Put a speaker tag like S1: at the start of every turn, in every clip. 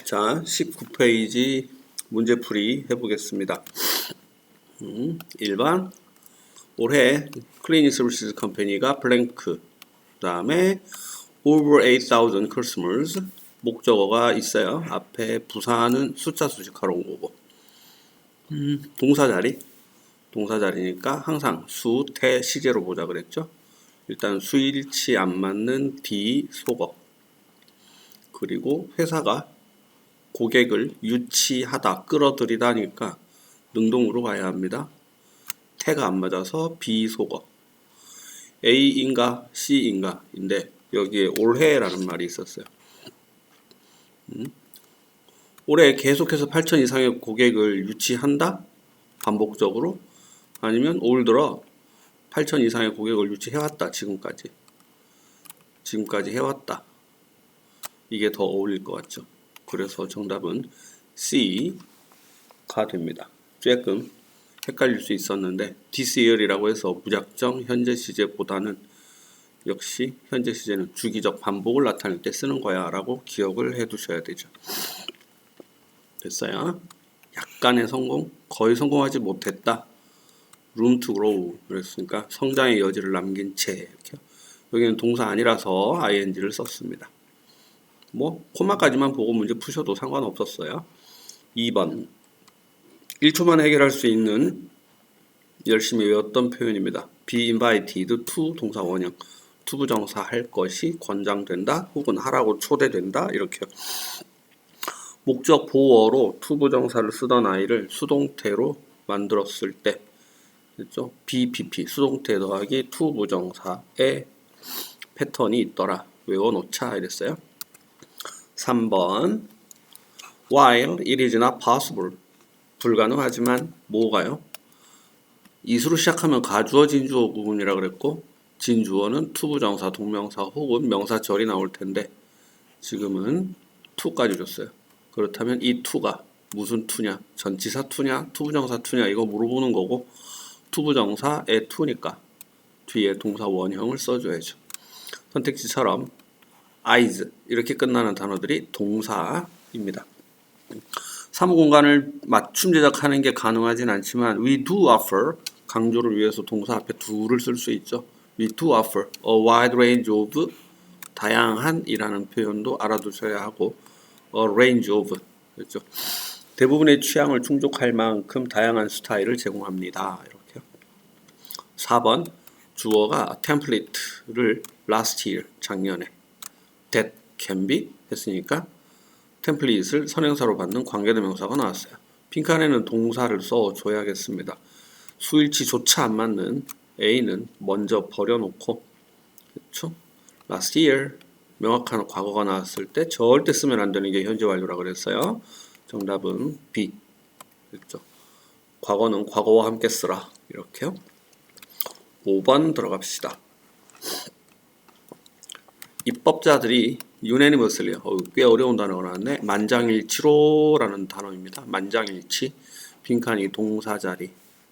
S1: 자, 19페이지 문제풀이 해보겠습니다. 1번 올해 클리닝 서비스 컴퍼니가 블랭크, 그 다음에 over 8,000 customers, 목적어가 있어요. 앞에 부사는 숫자 수식하러 온 거고, 동사자리니까 항상 수, 태, 시제로 보자 그랬죠. 일단 수일치 안 맞는 D, 속어, 그리고 회사가 고객을 유치하다, 끌어들이다니까 능동으로 가야 합니다. 태가 안 맞아서 비속어. A인가 C인가 인데 여기에 올해라는 말이 있었어요. 올해 계속해서 8천 이상의 고객을 유치한다? 반복적으로? 아니면 올 들어 8천 이상의 고객을 유치해왔다. 지금까지 해왔다. 이게 더 어울릴 것 같죠. 그래서 정답은 C가 됩니다. 조금 헷갈릴 수 있었는데 this year이라고 해서 무작정 현재 시제보다는 역시 현재 시제는 주기적 반복을 나타낼 때 쓰는 거야 라고 기억을 해 두셔야 되죠. 됐어요? 약간의 성공, 거의 성공하지 못했다. room to grow 그랬으니까 성장의 여지를 남긴 채 이렇게. 여기는 동사 아니라서 ing를 썼습니다. 뭐 코마까지만 보고 문제 푸셔도 상관없었어요. 2번 1초만 해결할 수 있는 열심히 외웠던 표현입니다. be invited to 동사 원형, 투부정사 할 것이 권장된다 혹은 하라고 초대된다 이렇게. 목적 보어로 투부정사를 쓰던 아이를 수동태로 만들었을 때 그렇죠? BPP 수동태 더하기 투부정사의 패턴이 있더라. 외워놓자 이랬어요. 3번 while it is not possible 불가능하지만 뭐가요? 이수로 시작하면 가주어 진주어 구문이라 그랬고 진주어는 투부정사 동명사 혹은 명사절이 나올 텐데 지금은 to까지 줬어요. 그렇다면 이 to가 무슨 to냐? 전치사 to냐? 투부정사 to냐? 이거 물어보는 거고 투부정사의 to니까 뒤에 동사 원형을 써줘야죠. 선택지처럼 eyes 이렇게 끝나는 단어들이 동사입니다. 사무 공간을 맞춤 제작하는 게 가능하진 않지만 we do offer 강조를 위해서 동사 앞에 do를 쓸 수 있죠. we do offer a wide range of 다양한 이라는 표현도 알아두셔야 하고 a range of 그렇죠. 대부분의 취향을 충족할 만큼 다양한 스타일을 제공합니다. 이렇게. 4번 주어가 template를 last year 작년에 that can be 했으니까 템플릿을 선행사로 받는 관계대명사가 나왔어요. 빈칸에는 동사를 써줘야겠습니다. 수일치조차 안 맞는 A는 먼저 버려놓고 그렇죠? last year 명확한 과거가 나왔을 때 절대 쓰면 안 되는 게 현재 완료라 그랬어요. 정답은 B 그렇죠? 과거는 과거와 함께 쓰라 이렇게요. 5번 들어갑시다. 입법자들이 unanimously 꽤 어려운 단어가 나왔네. 만장일치로라는 단어입니다. 만장일치 빈칸이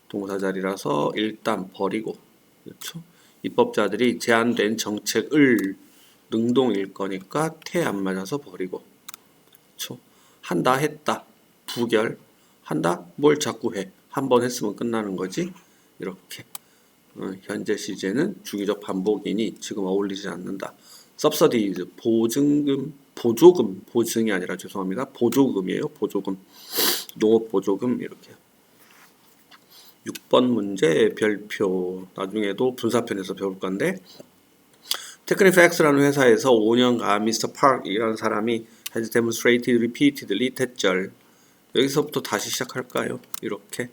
S1: 동사자리라서 일단 버리고 그렇죠. 입법자들이 제안된 정책을 능동일 거니까 태 안 맞아서 버리고 그렇죠. 한다 했다 부결 한다 뭘 자꾸 해 한 번 했으면 끝나는 거지 이렇게. 현재 시제는 주기적 반복이니 지금 어울리지 않는다. subsidies 보증이 아니라 죄송합니다. 보조금이에요. 보조금. 농업 보조금 이렇게. 6번 문제 별표 나중에도 분사편에서 배울 건데 테크니팩스라는 회사에서 5년간 미스터 파크이라는 사람이 has demonstrated repeatedly 대절 여기서부터 다시 시작할까요? 이렇게.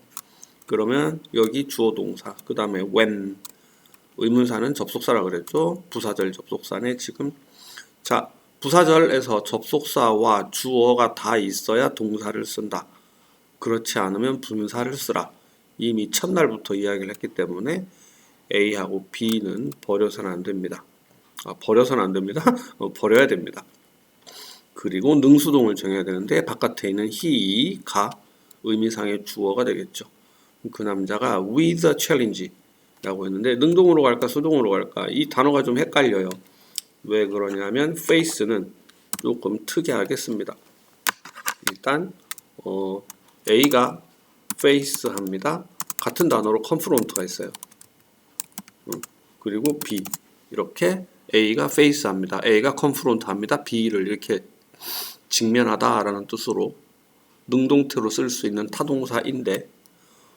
S1: 그러면 여기 주어 동사 그 다음에 when 의문사는 접속사라 그랬죠. 부사절 접속사네 지금. 자 부사절에서 접속사와 주어가 다 있어야 동사를 쓴다. 그렇지 않으면 분사를 쓰라. 이미 첫날부터 이야기를 했기 때문에 A하고 B는 버려서는 안 됩니다. 버려서는 안 됩니다. 버려야 됩니다. 그리고 능수동을 정해야 되는데 바깥에 있는 he가 의미상의 주어가 되겠죠. 그 남자가 with a challenge 라고 했는데 능동으로 갈까 수동으로 갈까 이 단어가 좀 헷갈려요. 왜 그러냐면 face는 조금 특이하게 씁니다. 일단 A가 face 합니다. 같은 단어로 confront가 있어요. 그리고 B 이렇게 A가 face 합니다. A가 confront 합니다. B를 이렇게 직면하다라는 뜻으로 능동태로 쓸 수 있는 타동사인데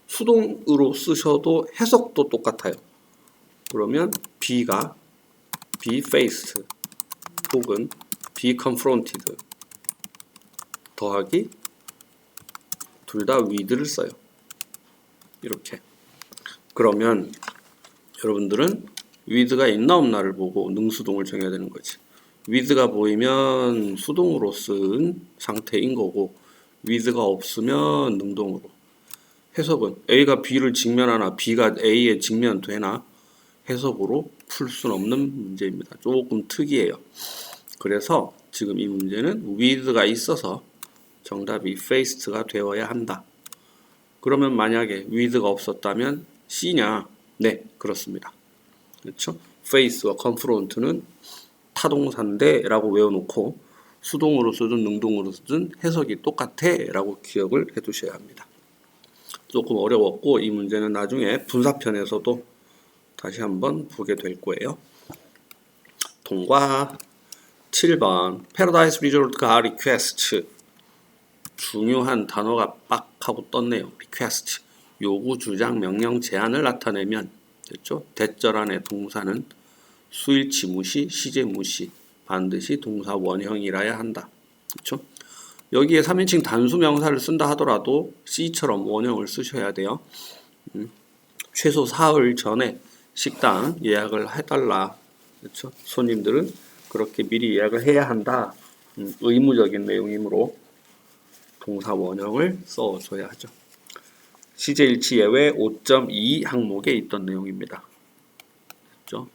S1: 수동으로 쓰셔도 해석도 똑같아요. 그러면 B가 be faced 혹은 be confronted 더하기 둘 다 with를 써요. 이렇게. 그러면 여러분들은 with가 있나 없나를 보고 능수동을 정해야 되는 거지. with가 보이면 수동으로 쓴 상태인 거고 with가 없으면 능동으로. 해석은 A가 B를 직면하나 B가 A에 직면되나 해석으로 풀 수는 없는 문제입니다. 조금 특이해요. 그래서 지금 이 문제는 with가 있어서 정답이 faced가 되어야 한다. 그러면 만약에 with가 없었다면 C냐? 네, 그렇습니다. 그렇죠? face와 confront는 타동사인데 라고 외워놓고 수동으로 쓰든 능동으로 쓰든 해석이 똑같아 라고 기억을 해 두셔야 합니다. 조금 어려웠고 이 문제는 나중에 분사편에서도 다시 한번 보게 될 거예요. 통과. 7번 Paradise Resort가 request 중요한 단어가 빡 하고 떴네요. request 요구, 주장, 명령, 제안을 나타내면 됐죠? 대절 안에 동사는 수일치 무시, 시제 무시 반드시 동사 원형이라야 한다. 그렇죠? 여기에 3인칭 단수 명사를 쓴다 하더라도 C처럼 원형을 쓰셔야 돼요. 최소 사흘 전에 식당 예약을 해달라. 그렇죠? 손님들은 그렇게 미리 예약을 해야 한다. 의무적인 내용이므로 동사 원형을 써줘야 하죠. 시제일치 예외 5.2 항목에 있던 내용입니다. 그렇죠?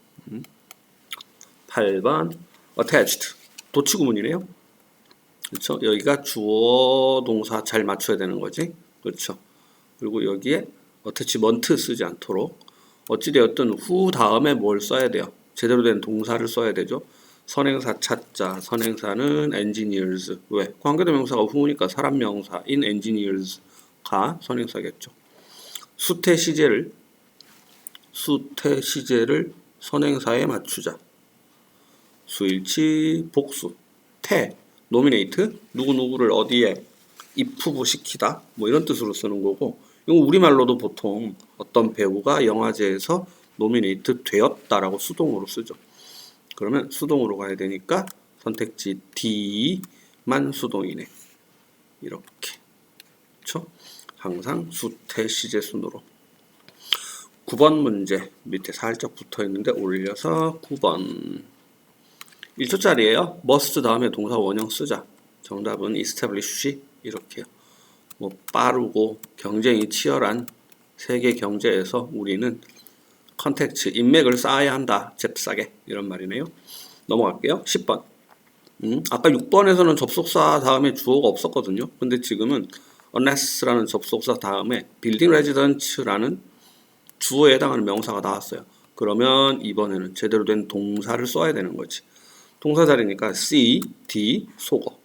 S1: 8번 attached 도치구문이네요. 그렇죠? 여기가 주어 동사 잘 맞춰야 되는 거지. 그렇죠? 그리고 여기에 attachment 쓰지 않도록 어찌되었든 후 다음에 뭘 써야 돼요? 제대로 된 동사를 써야 되죠. 선행사 찾자. 선행사는 engineers. 왜? 관계대명사가 후니까 사람 명사인 engineers가 선행사겠죠. 수태 시제를 선행사에 맞추자. 수일치 복수. 태 노미네이트 누구누구를 어디에 입후보 시키다 뭐 이런 뜻으로 쓰는 거고 이거 우리말로도 보통 어떤 배우가 영화제에서 노미네이트 되었다라고 수동으로 쓰죠. 그러면 수동으로 가야 되니까 선택지 D만 수동이네. 이렇게. 그렇죠? 항상 수태 시제 순으로. 9번 문제 밑에 살짝 붙어 있는데 올려서 9번 1초짜리예요. must 다음에 동사 원형 쓰자. 정답은 establish 이렇게요. 뭐 빠르고 경쟁이 치열한 세계 경제에서 우리는 컨텍츠, 인맥을 쌓아야 한다. 잽싸게 이런 말이네요. 넘어갈게요. 10번. 아까 6번에서는 접속사 다음에 주어가 없었거든요. 근데 지금은 unless라는 접속사 다음에 building residence라는 주어에 해당하는 명사가 나왔어요. 그러면 이번에는 제대로 된 동사를 써야 되는 거지. 동사 자리니까 C, D, 속어.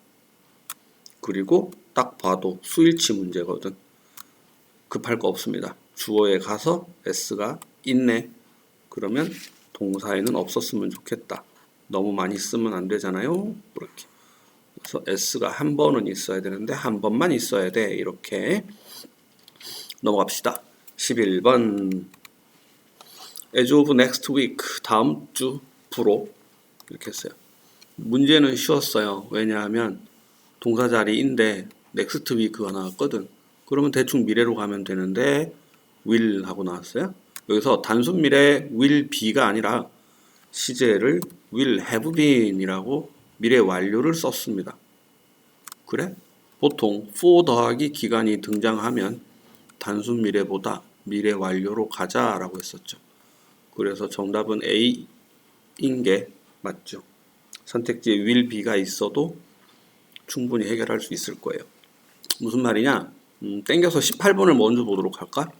S1: 그리고 딱 봐도 수일치 문제거든. 급할 거 없습니다. 주어에 가서 S가 있네. 그러면 동사에는 없었으면 좋겠다. 너무 많이 쓰면 안 되잖아요. 그렇게. 그래서 S가 한 번은 있어야 되는데 한 번만 있어야 돼. 이렇게 넘어갑시다. 11번 As of next week 다음 주부로 이렇게 했어요. 문제는 쉬웠어요. 왜냐하면 동사 자리인데 next week가 나왔거든. 그러면 대충 미래로 가면 되는데 will 하고 나왔어요. 여기서 단순 미래 will be가 아니라 시제를 will have been이라고 미래 완료를 썼습니다. 그래? 보통 for 더하기 기간이 등장하면 단순 미래보다 미래 완료로 가자라고 했었죠. 그래서 정답은 A인 게 맞죠. 선택지에 will be가 있어도 충분히 해결할 수 있을 거예요. 무슨 말이냐? 땡겨서 18번을 먼저 보도록 할까?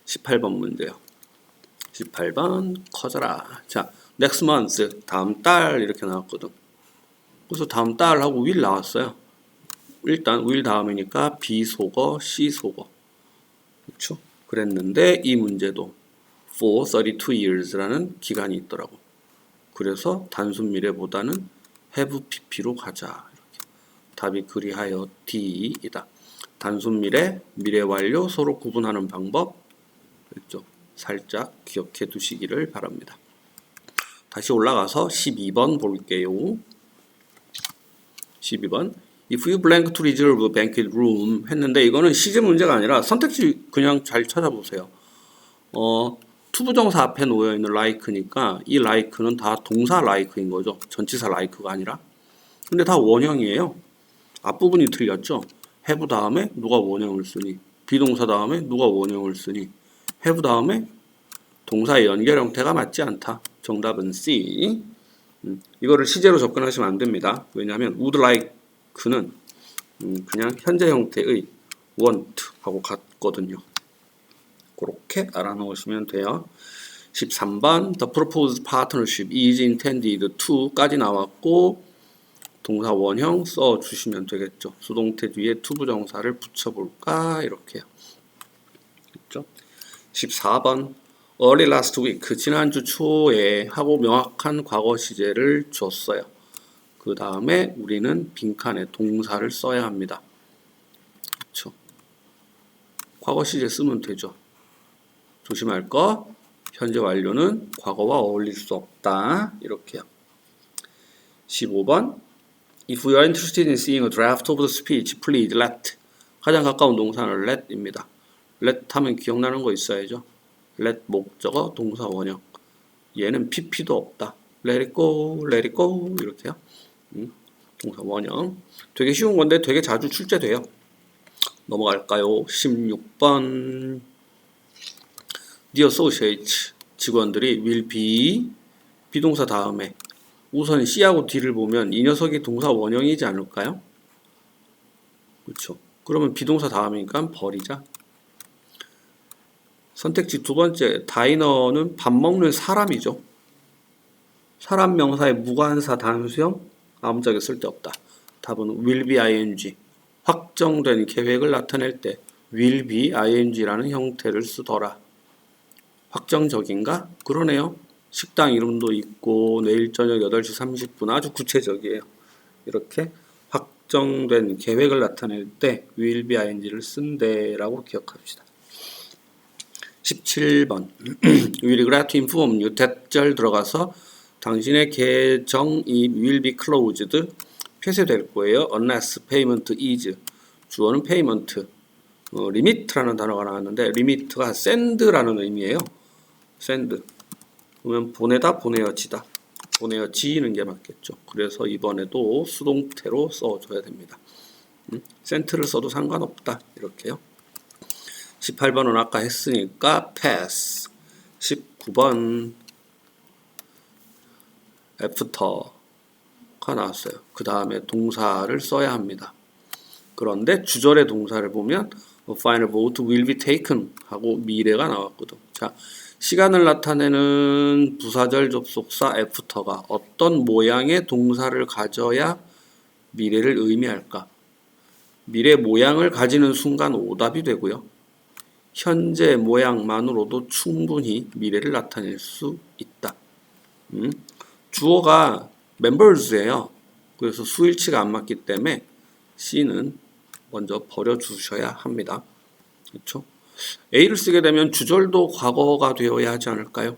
S1: 18번 문제요. 18번 커져라. 자, next month 다음 달 이렇게 나왔거든. 그래서 다음 달 하고 will 나왔어요. 일단 will 다음이니까 be 속어, C 속어. 그렇죠? 그랬는데 이 문제도 for 32 years라는 기간이 있더라고. 그래서 단순 미래보다는 have pp로 가자. 이렇게. 답이 그리하여 D이다. 단순 미래, 미래 완료 서로 구분하는 방법 그렇죠? 살짝 기억해 두시기를 바랍니다. 다시 올라가서 12번 볼게요. 12번 If you blank to reserve a banquet room 했는데 이거는 시제 문제가 아니라 선택지 그냥 잘 찾아보세요. 투부정사 앞에 놓여있는 like니까 이 like는 다 동사 like인 거죠. 전치사 like가 아니라. 근데 다 원형이에요. 앞부분이 틀렸죠. have 다음에 누가 원형을 쓰니 비동사 다음에 누가 원형을 쓰니 have 다음에 동사의 연결 형태가 맞지 않다. 정답은 C. 이거를 시제로 접근하시면 안 됩니다. 왜냐하면 would like는 그냥 현재 형태의 want 하고 같거든요. 그렇게 알아놓으시면 돼요. 13번 The proposed partnership is intended to까지 나왔고 동사 원형 써주시면 되겠죠. 수동태 뒤에 투부정사를 붙여볼까 이렇게요. 그렇죠? 14번 Early last week 지난주 초에 하고 명확한 과거 시제를 줬어요. 그 다음에 우리는 빈칸에 동사를 써야 합니다. 그렇죠? 과거 시제 쓰면 되죠. 조심할 거 현재 완료는 과거와 어울릴 수 없다. 이렇게요. 15번 If you are interested in seeing a draft of the speech, please let. 가장 가까운 동사는 let입니다. let 하면 기억나는 거 있어야죠. let 목적어 동사 원형. 얘는 pp도 없다. let it go, let it go 이렇게요. 동사 원형. 되게 쉬운 건데 되게 자주 출제돼요. 넘어갈까요? 16번 The associates 직원들이 will be 비동사 다음에 우선 C하고 D를 보면 이 녀석이 동사 원형이지 않을까요? 그렇죠. 그러면 비동사 다음이니까 버리자. 선택지 두 번째 다이너는 밥 먹는 사람이죠. 사람 명사의 무관사 단수형 아무짝에 쓸데없다. 답은 will be ing. 확정된 계획을 나타낼 때 will be ing라는 형태를 쓰더라. 확정적인가? 그러네요. 식당 이름도 있고 내일 저녁 8시 30분 아주 구체적이에요. 이렇게 확정된 계획을 나타낼 때 will be ing를 쓴대라고 기억합시다. 17번 will regret to inform you 대절 들어가서 당신의 계정이 will be closed 폐쇄될 거예요. unless payment is 주어는 payment limit라는 단어가 나왔는데 limit가 send라는 의미예요. send 그러면 보내다 보내어지다 보내어지는 게 맞겠죠. 그래서 이번에도 수동태로 써줘야 됩니다. sent를 써도 상관없다 이렇게요. 18번은 아까 했으니까 pass. 19번 after가 나왔어요. 그 다음에 동사를 써야 합니다. 그런데 주절의 동사를 보면 final vote will be taken 하고 미래가 나왔거든. 자, 시간을 나타내는 부사절 접속사 after가 어떤 모양의 동사를 가져야 미래를 의미할까? 미래 모양을 가지는 순간 오답이 되고요. 현재 모양만으로도 충분히 미래를 나타낼 수 있다. 주어가 members예요. 그래서 수일치가 안 맞기 때문에 C는 먼저 버려주셔야 합니다. 그렇죠? A를 쓰게 되면 주절도 과거가 되어야 하지 않을까요?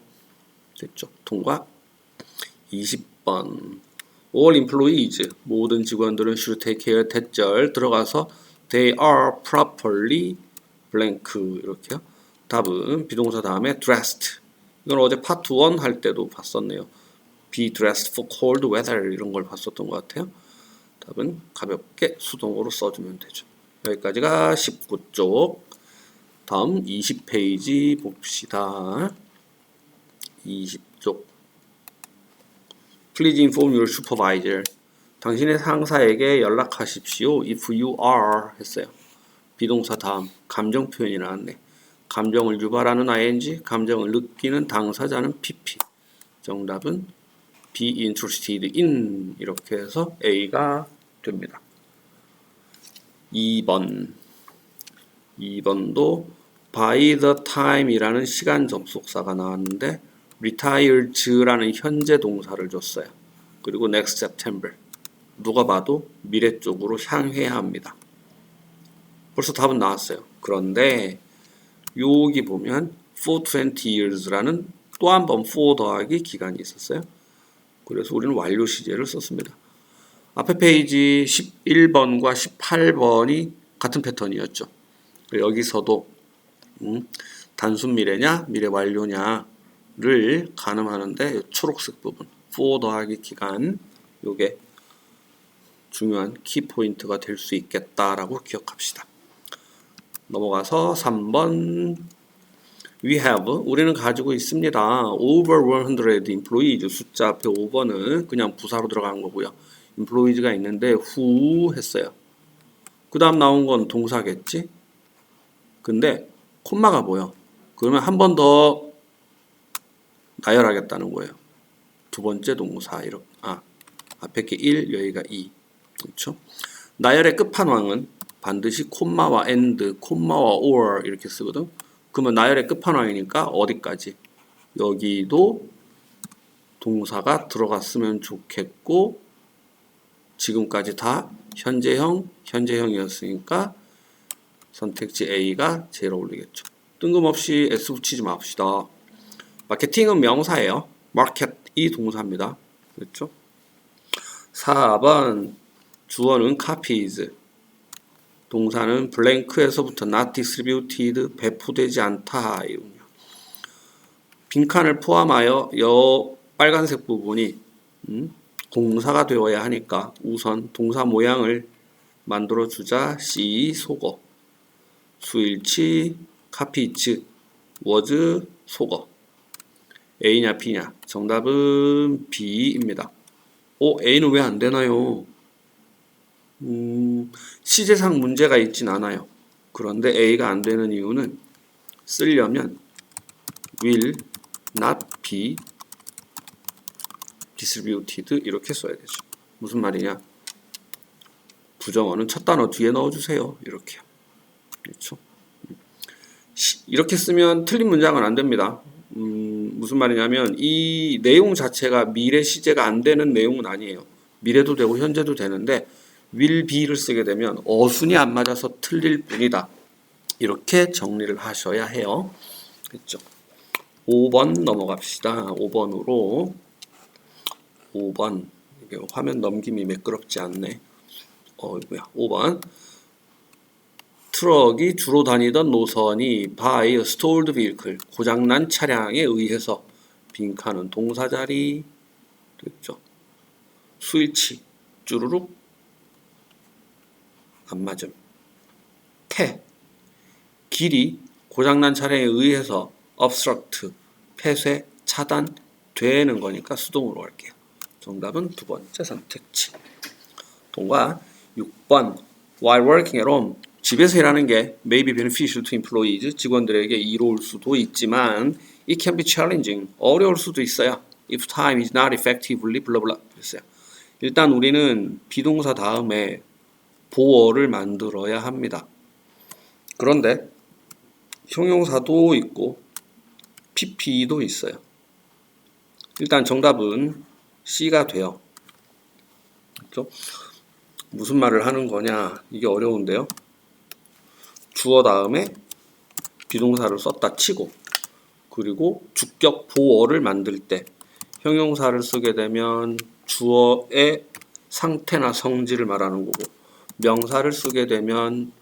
S1: 됐죠? 통과. 20번 All employees 모든 직원들은 should take care 대절 들어가서 they are properly blank 이렇게요. 답은 비동사 다음에 dressed. 이건 어제 파트 1 할 때도 봤었네요. be dressed for cold weather 이런 걸 봤었던 것 같아요. 답은 가볍게 수동으로 써주면 되죠. 여기까지가 19쪽. 다음 20페이지 봅시다. 20쪽. Please inform your supervisor. 당신의 상사에게 연락하십시오. If you are 했어요. 비동사 다음 감정 표현이 나왔네. 감정을 유발하는 ing, 감정을 느끼는 당사자는 pp. 정답은 be interested in 이렇게 해서 A가 됩니다. 2번도 by the time이라는 시간 접속사가 나왔는데 retireds라는 현재 동사를 줬어요. 그리고 next September. 누가 봐도 미래 쪽으로 향해야 합니다. 벌써 답은 나왔어요. 그런데 여기 보면 for 20 years라는 또 한 번 for 더하기 기간이 있었어요. 그래서 우리는 완료 시제를 썼습니다. 앞에 페이지 11번과 18번이 같은 패턴이었죠. 여기서도 단순 미래냐 미래 완료냐를 가늠하는데 초록색 부분 for 더하기 기간 요게 중요한 키포인트가 될 수 있겠다라고 기억합시다. 넘어가서 3번 We have 우리는 가지고 있습니다. over 100 employees 숫자 앞에 5번은 그냥 부사로 들어간 거고요. employees가 있는데 who 했어요. 그 다음 나온 건 동사겠지? 근데 콤마가 보여. 그러면 한 번 더 나열하겠다는 거예요. 두 번째 동사 이렇게 앞에 게 1, 여기가 2. 그렇죠? 나열의 끝판왕은 반드시 콤마와 and, 콤마와 or 이렇게 쓰거든. 그러면 나열의 끝판왕이니까 어디까지? 여기도 동사가 들어갔으면 좋겠고 지금까지 다 현재형이었으니까 선택지 A가 제일 어울리겠죠. 뜬금없이 S 붙이지 맙시다. 마케팅은 명사예요. 마켓이 동사입니다. 그렇죠? 4번 주어는 copies 동사는 blank에서부터 not distributed 배포되지 않다. 빈칸을 포함하여 빨간색 부분이 동사가 되어야 하니까 우선 동사 모양을 만들어 주자. C 속어 수일치 카피츠 was 속어 A냐 B냐 정답은 B입니다. A는 왜 안 되나요? 시제상 문제가 있진 않아요. 그런데 A가 안 되는 이유는 쓰려면 will not be distributed 이렇게 써야 되죠. 무슨 말이냐? 부정어는 첫 단어 뒤에 넣어주세요. 이렇게요. 그렇죠? 이렇게 쓰면 틀린 문장은 안 됩니다. 무슨 말이냐면 이 내용 자체가 미래 시제가 안 되는 내용은 아니에요. 미래도 되고 현재도 되는데 will be를 쓰게 되면 어순이 안 맞아서 틀릴 뿐이다. 이렇게 정리를 하셔야 해요. 그렇죠? 5번 넘어갑시다. 5번으로 5번 이게 화면 넘김이 매끄럽지 않네. 뭐야? 5번 트럭이 주로 다니던 노선이 by a stalled vehicle 고장난 차량에 의해서 빈칸은 동사 자리 됐죠. 스위치 쭈루룩 안 맞음. 길이 고장난 차량에 의해서 obstruct 폐쇄 차단되는 거니까 수동으로 할게요. 정답은 두 번째 선택지. 통과. 6번 while working at home 집에서 일하는 게 may be beneficial to employees 직원들에게 이로울 수도 있지만 it can be challenging 어려울 수도 있어요. if time is not effectively blah blah 그랬어요. 일단 우리는 비동사 다음에 보어를 만들어야 합니다. 그런데 형용사도 있고 PP도 있어요. 일단 정답은 C가 돼요. 그렇죠? 무슨 말을 하는 거냐? 이게 어려운데요. 주어 다음에 비동사를 썼다 치고 그리고 주격 보어를 만들 때 형용사를 쓰게 되면 주어의 상태나 성질을 말하는 거고 명사를 쓰게 되면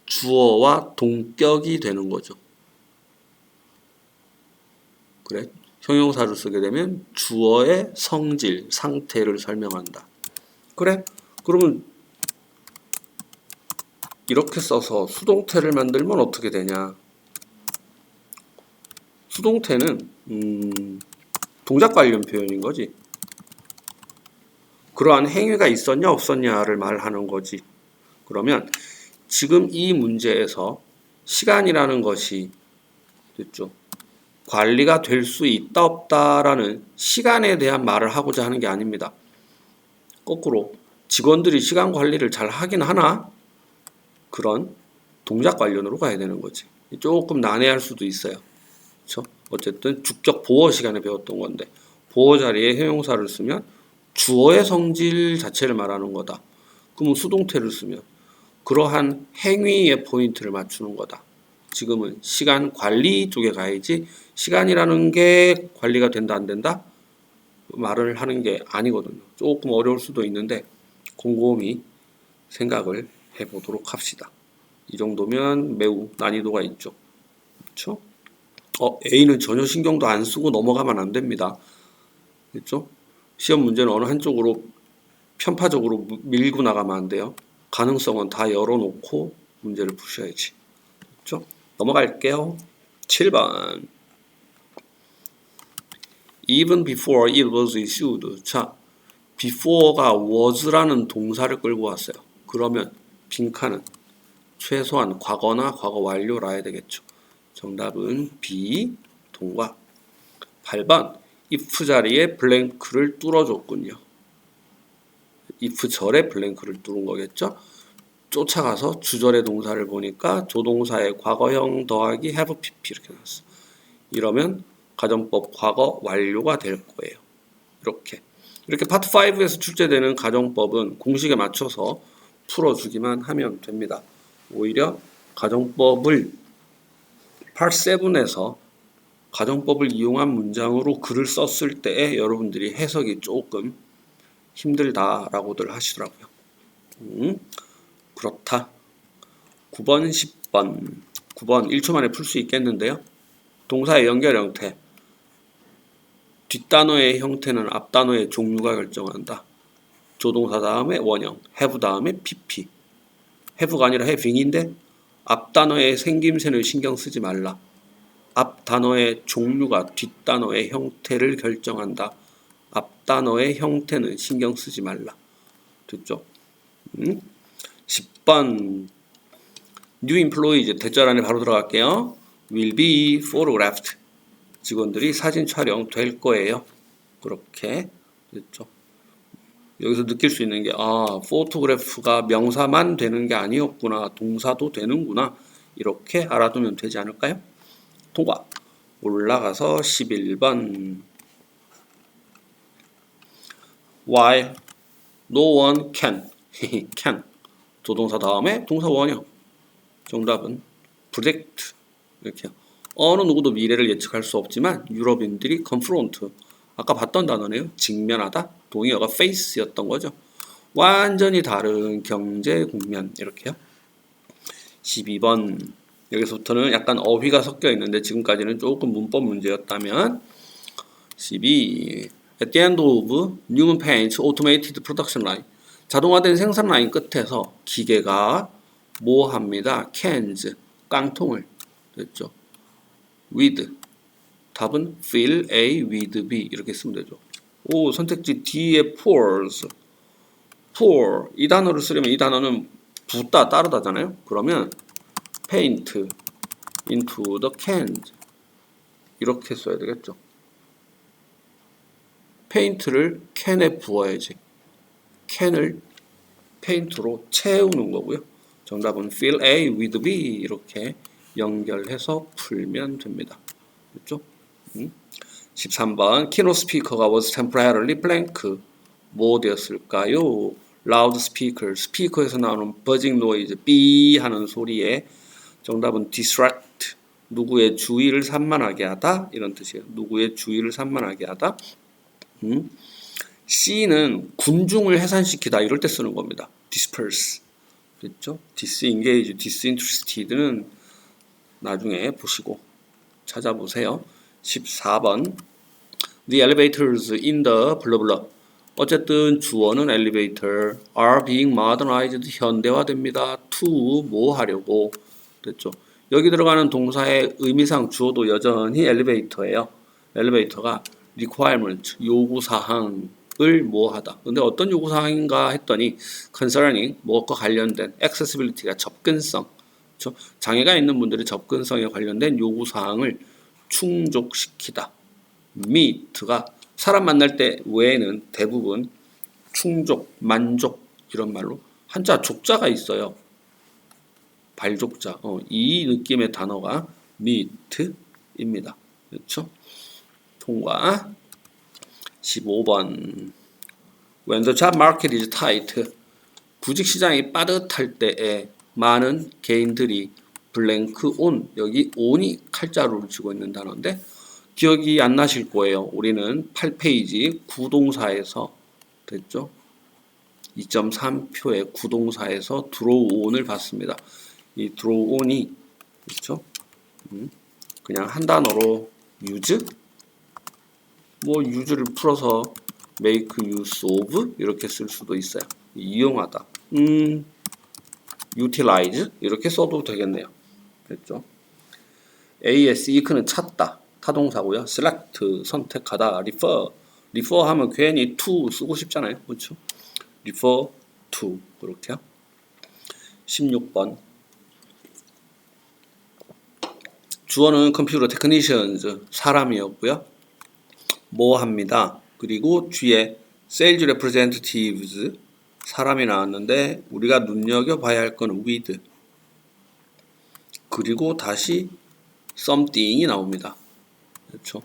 S1: 주어와 동격이 되는 거죠. 그래? 형용사를 쓰게 되면 주어의 성질, 상태를 설명한다. 그래? 그러면 이렇게 써서 수동태를 만들면 어떻게 되냐? 수동태는 동작 관련 표현인 거지. 그러한 행위가 있었냐 없었냐를 말하는 거지. 그러면 지금 이 문제에서 시간이라는 것이 됐죠. 관리가 될 수 있다 없다라는 시간에 대한 말을 하고자 하는 게 아닙니다. 거꾸로 직원들이 시간 관리를 잘 하긴 하나? 그런 동작 관련으로 가야 되는 거지. 조금 난해할 수도 있어요. 그렇죠? 어쨌든 주격 보어 시간에 배웠던 건데 보어 자리에 형용사를 쓰면 주어의 성질 자체를 말하는 거다. 그러면 수동태를 쓰면 그러한 행위의 포인트를 맞추는 거다. 지금은 시간 관리 쪽에 가야지 시간이라는 게 관리가 된다 안 된다? 말을 하는 게 아니거든요. 조금 어려울 수도 있는데 곰곰이 생각을 해보도록 합시다. 이 정도면 매우 난이도가 있죠. 그렇죠? A는 전혀 신경도 안 쓰고 넘어가면 안 됩니다. 그렇죠? 시험 문제는 어느 한쪽으로 편파적으로 밀고 나가면 안 돼요. 가능성은 다 열어놓고 문제를 푸셔야지. 그렇죠? 넘어갈게요. 7번. Even before it was issued. 자, before가 was라는 동사를 끌고 왔어요. 그러면 빈칸은 최소한 과거나 과거 완료라야 되겠죠. 정답은 B, 동과. 8번. if 자리에 블랭크를 뚫어줬군요. if 절에 블랭크를 뚫은 거겠죠. 쫓아가서 주절의 동사를 보니까 조동사의 과거형 더하기 have pp 이렇게 나왔어. 이러면 가정법 과거 완료가 될 거예요. 이렇게 파트 5에서 출제되는 가정법은 공식에 맞춰서 풀어주기만 하면 됩니다. 오히려 가정법을 파트 7에서 가정법을 이용한 문장으로 글을 썼을 때에 여러분들이 해석이 조금 힘들다라고들 하시더라고요. 그렇다. 9번, 10번. 9번 1초 만에 풀 수 있겠는데요. 동사의 연결 형태. 뒷단어의 형태는 앞단어의 종류가 결정한다. 조동사 다음에 원형, have 다음에 pp. have가 아니라 having인데 앞단어의 생김새는 신경 쓰지 말라. 앞단어의 종류가 뒷단어의 형태를 결정한다. 앞단어의 형태는 신경 쓰지 말라. 됐죠? 10번 New employees 대절 안에 바로 들어갈게요. will be photographed. 직원들이 사진 촬영 될 거예요. 그렇게 됐죠. 여기서 느낄 수 있는 게 포토그래프가 명사만 되는 게 아니었구나. 동사도 되는구나. 이렇게 알아두면 되지 않을까요? 통과. 올라가서 11번 While no one can. can. 조동사 다음에 동사 원형. 정답은 predict. 이렇게요. 어느 누구도 미래를 예측할 수 없지만 유럽인들이 confront. 아까 봤던 단어네요. 직면하다. 동의어가 face였던 거죠. 완전히 다른 경제 국면. 이렇게요. 12번. 여기서부터는 약간 어휘가 섞여 있는데 지금까지는 조금 문법 문제였다면 12. At the end of Newman Paint's automated production line. 자동화된 생산 라인 끝에서 기계가 뭐 합니다? cans. 깡통을. 됐죠. with. 답은 fill A with B. 이렇게 쓰면 되죠. 오, 선택지 D에 pours. pour. 이 단어를 쓰려면 이 단어는 붓다, 따르다잖아요. 그러면 paint into the cans. 이렇게 써야 되겠죠. 페인트를 캔에 부어야지. 캔을 페인트로 채우는 거고요. 정답은 fill A with B. 이렇게 연결해서 풀면 됩니다. 그렇죠? 13번 키노 스피커가 was temporarily blank. 뭐 되었을까요? loud speaker. 스피커에서 나오는 buzzing noise, 삐 하는 소리에 정답은 distract. 누구의 주의를 산만하게 하다. 이런 뜻이에요. 누구의 주의를 산만하게 하다. C는 군중을 해산시키다. 이럴 때 쓰는 겁니다. disperse. 됐죠? disengage, disinterested는 나중에 보시고 찾아보세요. 14번 The elevators in the blah blah. 어쨌든 주어는 elevator are being modernized. 현대화됩니다. to 뭐 하려고. 됐죠? 여기 들어가는 동사의 의미상 주어도 여전히 엘리베이터예요. 엘리베이터가 requirement, 요구사항을 뭐 하다. 근데 어떤 요구사항인가 했더니 concerning, 뭐과 관련된 accessibility가 접근성. 그렇죠? 장애가 있는 분들의 접근성에 관련된 요구사항을 충족시키다. meet가 사람 만날 때 외에는 대부분 충족, 만족 이런 말로 한자 족자가 있어요. 발족자. 이 느낌의 단어가 meet입니다. 그렇죠? 통과. 15번. When the job market is tight. 구직 시장이 빠듯할 때에 많은 개인들이 블랭크 온, 여기 온이 칼자루를 쥐고 있는 단어인데 기억이 안 나실 거예요. 우리는 8페이지 구동사에서 됐죠? 2.3표의 구동사에서 draw on을 봤습니다. 이 draw on이 그렇죠? 그냥 한 단어로 use, 뭐 use를 풀어서 make use of 이렇게 쓸 수도 있어요. 이용하다, utilize 이렇게 써도 되겠네요. 됐죠? seek는 찾다, 타동사고요. select 선택하다, refer 하면 괜히 to 쓰고 싶잖아요. 그렇죠? refer to 그렇게요. 16번. 주어는 컴퓨터 테크니션즈 사람이었고요. 뭐 합니다. 그리고 뒤에 sales representatives 사람이 나왔는데 우리가 눈여겨봐야 할 거는 with 그리고 다시 something이 나옵니다. 그렇죠?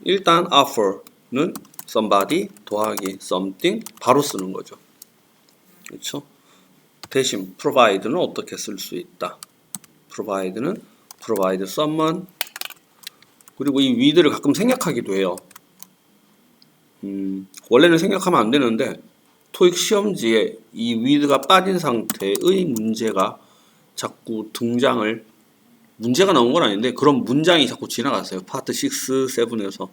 S1: 일단 offer는 somebody 더하기 something 바로 쓰는 거죠. 그렇죠? 대신 provide는 어떻게 쓸 수 있다. provide는 provide someone 그리고 이 with를 가끔 생략하기도 해요. 원래는 생략하면 안 되는데 토익 시험지에 이 with가 빠진 상태의 문제가 자꾸 등장을 문제가 나온 건 아닌데 그런 문장이 자꾸 지나갔어요. 파트 6, 7에서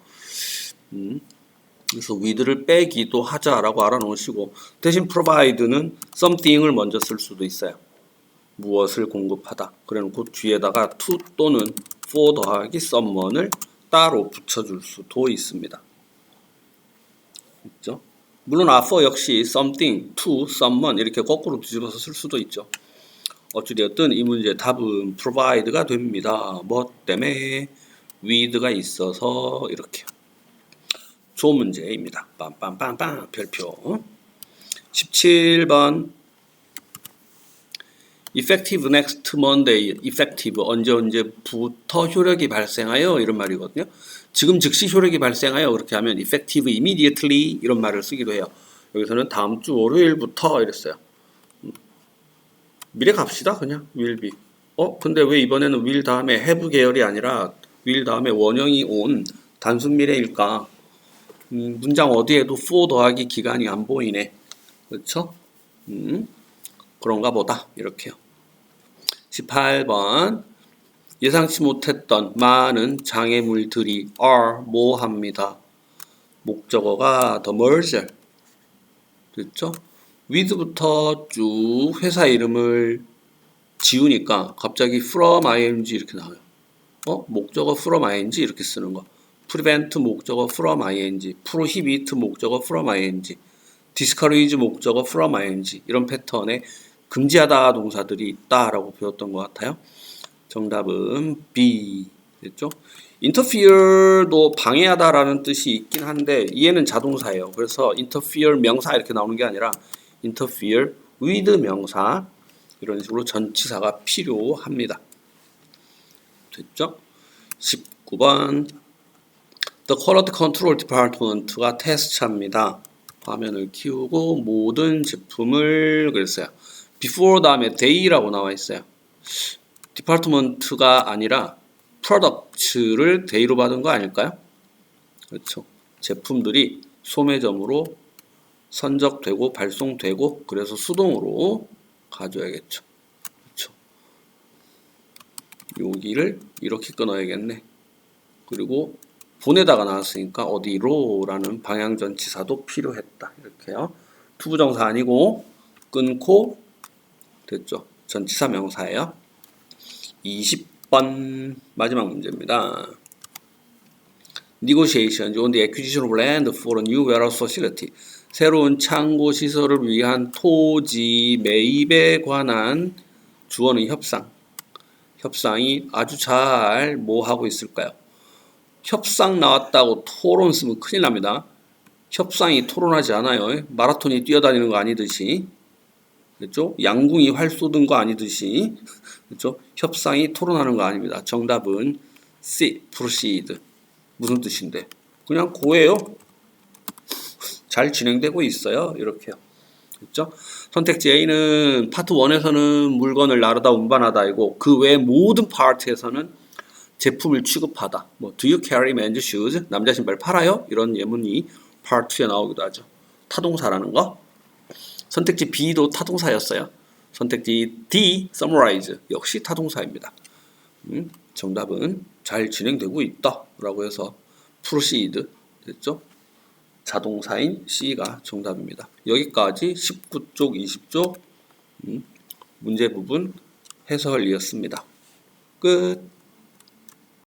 S1: 그래서 with를 빼기도 하자라고 알아놓으시고 대신 provide는 something을 먼저 쓸 수도 있어요. 무엇을 공급하다. 그래놓고 뒤에다가 to 또는 for 더하기 someone을 따로 붙여줄 수도 있습니다. 있죠? 물론 offer 역시 something, to, someone 이렇게 거꾸로 뒤집어서 쓸 수도 있죠. 어찌되었든 이 문제의 답은 provide가 됩니다. 뭐 때문에 with가 있어서 이렇게 좋은 문제입니다. 빰빰빰빰 별표. 17번 effective next Monday, effective 언제부터 효력이 발생하여 이런 말이거든요. 지금 즉시 효력이 발생하여 그렇게 하면 effective immediately 이런 말을 쓰기도 해요. 여기서는 다음 주 월요일부터 이랬어요. 미래 갑시다 그냥 will be. 근데 왜 이번에는 will 다음에 have 계열이 아니라 will 다음에 원형이 온 단순 미래일까? 문장 어디에도 for 더하기 기간이 안 보이네. 그렇죠? 그런가 보다 이렇게요. 18번 예상치 못했던 많은 장애물들이 are 뭐 합니다. 목적어가 the merger 됐죠? with부터 쭉 회사 이름을 지우니까 갑자기 from ing 이렇게 나와요. 목적어 from ing 이렇게 쓰는 거. prevent 목적어 from ing, prohibit 목적어 from ing, discourage 목적어 from ing 이런 패턴의 금지하다 동사들이 있다라고 배웠던 것 같아요. 정답은 B 됐죠? interfere도 방해하다라는 뜻이 있긴 한데 얘는 자동사예요. 그래서 interfere 명사 이렇게 나오는 게 아니라 interfere with 명사 이런 식으로 전치사가 필요합니다. 됐죠? 19번 The Quality Control Department가 테스트차입니다. 화면을 키우고 모든 제품을 그랬어요. before 다음에 day라고 나와 있어요. 디파트먼트가 아니라 products를 day로 받은 거 아닐까요? 그렇죠. 제품들이 소매점으로 선적되고 발송되고 그래서 수동으로 가져야겠죠. 그렇죠. 여기를 이렇게 끊어야겠네. 그리고 보내다가 나왔으니까 어디로라는 방향전치사도 필요했다. 이렇게요. 투부정사 아니고 끊고 됐죠. 전치사 명사예요. 20번 마지막 문제입니다. Negotiations on the acquisition of land for a new warehouse facility. 새로운 창고 시설을 위한 토지 매입에 관한 주어는 협상. 협상이 아주 잘 뭐 하고 있을까요? 협상 나왔다고 토론 쓰면 큰일 납니다. 협상이 토론하지 않아요. 마라톤이 뛰어다니는 거 아니듯이. 그렇죠? 양궁이 활 쏘는 거 아니듯이, 그렇죠? 협상이 토론하는 거 아닙니다. 정답은 C, proceed. 무슨 뜻인데? 그냥 고예요. 잘 진행되고 있어요. 이렇게요. 그렇죠? 선택지 A는 파트 1에서는 물건을 나르다 운반하다이고 그 외 모든 파트에서는 제품을 취급하다. 뭐 Do you carry men's shoes? 남자 신발 팔아요? 이런 예문이 파트 2에 나오기도 하죠. 타동사라는 거. 선택지 B도 타동사였어요. 선택지 D, summarize. 역시 타동사입니다. 정답은 잘 진행되고 있다 라고 해서 proceed 됐죠? 자동사인 C가 정답입니다. 여기까지 19쪽, 20쪽 문제 부분 해설이었습니다. 끝.